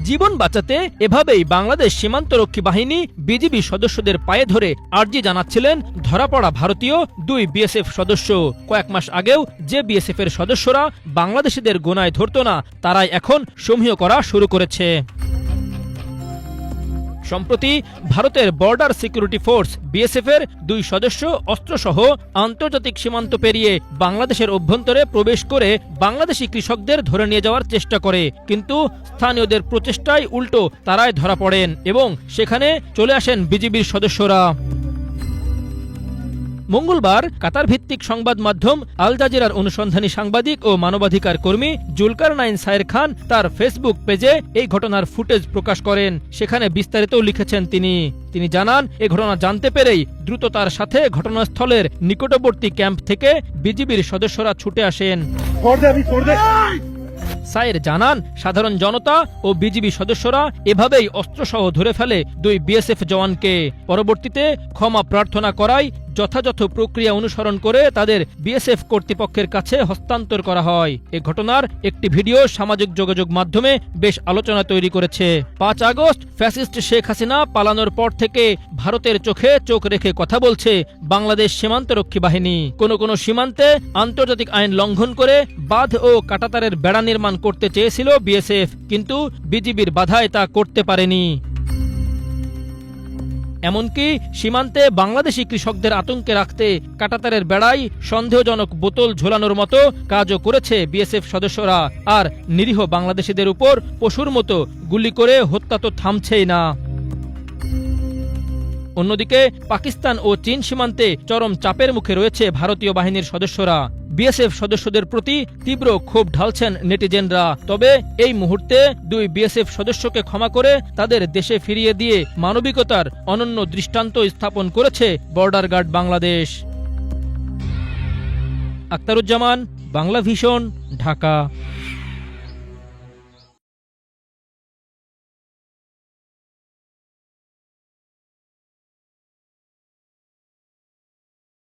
জীবন বাঁচাতে এভাবেই বাংলাদেশ সীমান্তরক্ষী বাহিনী বিজিবি সদস্যদের পায়ে ধরে আর্জি জানাচ্ছিলেন ধরা পড়া ভারতীয় 2 বিএসএফ সদস্য। কয়েক মাস আগেও যে বিএসএফ এর সদস্যরা বাংলাদেশিদের গোনায় ধরত না, তারাই এখন সমীহ করা শুরু করেছে। সম্প্রতি ভারতের বর্ডার সিকিউরিটি ফোর্স বিএসএফ এর 2 সদস্য অস্ত্রসহ আন্তর্জাতিক সীমান্ত পেরিয়ে বাংলাদেশের অভ্যন্তরে প্রবেশ করে বাংলাদেশি কৃষকদের ধরে নিয়ে যাওয়ার চেষ্টা করে, কিন্তু স্থানীয়দের প্রচেষ্টায় উল্টো তারাই ধরা পড়েন এবং সেখানে চলে আসেন বিজিবির সদস্যরা। মঙ্গলবার কাতার ভিত্তিক সংবাদ মাধ্যম আল জাজিরার অনুসন্ধানী সাংবাদিক ও মানবাধিকার কর্মী জুলকারনাইন সায়ের খান তার ফেসবুক পেজে এই ঘটনার ফুটেজ প্রকাশ করেন। সেখানে বিস্তারিত লিখেছেন তিনি জানান, এ ঘটনা জানতে পেরেই দ্রুত তার সাথে ঘটনাস্থলের নিকটবর্তী ক্যাম্প থেকে বিজিবির সদস্যরা ছুটে আসেন। সায়ের জানান, সাধারণ জনতা ও বিজিবি সদস্যরা এভাবেই অস্ত্রসহ ধরে ফেলে 2 বিএসএফ জওয়ানকে। পরবর্তীতে ক্ষমা প্রার্থনা করায় যথাযথ প্রক্রিয়া অনুসরণ করে তাদের বিএসএফ কর্তৃপক্ষের কাছে হস্তান্তর করা হয়। এ ঘটনার একটি ভিডিও সামাজিক যোগাযোগ মাধ্যমে বেশ আলোচনা তৈরি করেছে। 5 আগস্ট ফ্যাসিস্ট শেখ হাসিনা পালানোর পর থেকে ভারতের চোখে চোখ রেখে কথা বলছে বাংলাদেশ সীমান্তরক্ষী বাহিনী। কোন সীমান্তে আন্তর্জাতিক আইন লঙ্ঘন করে বাঁধ ও কাঁটাতারের বেড়া নির্মাণ করতে চেয়েছিল বিএসএফ, কিন্তু বিজিবির বাধায় তা করতে পারেনি। এমনকি সীমান্তে বাংলাদেশি কৃষকদের আতঙ্কে রাখতে কাঁটাতারের বেড়ায় সন্দেহজনক বোতল ঝোলানোর মতো কাজও করেছে বিএসএফ সদস্যরা। আর নিরীহ বাংলাদেশিদের উপর পশুর মতো গুলি করে হত্যা তো থামছেই না। অন্যদিকে পাকিস্তান ও চীন সীমান্তে চরম চাপের মুখে রয়েছে ভারতীয় বাহিনীর সদস্যরা। বিএসএফ সদস্যদের প্রতি তীব্র ক্ষোভ ঢালছেন নেটিজেনরা। তবে এই মুহূর্তে 2 বিএসএফ সদস্যকে ক্ষমা করে তাদের দেশে ফিরিয়ে দিয়ে মানবিকতার অনন্য দৃষ্টান্ত স্থাপন করেছে border guard Bangladesh. Aktaruzzaman, Bangla vision, Dhaka.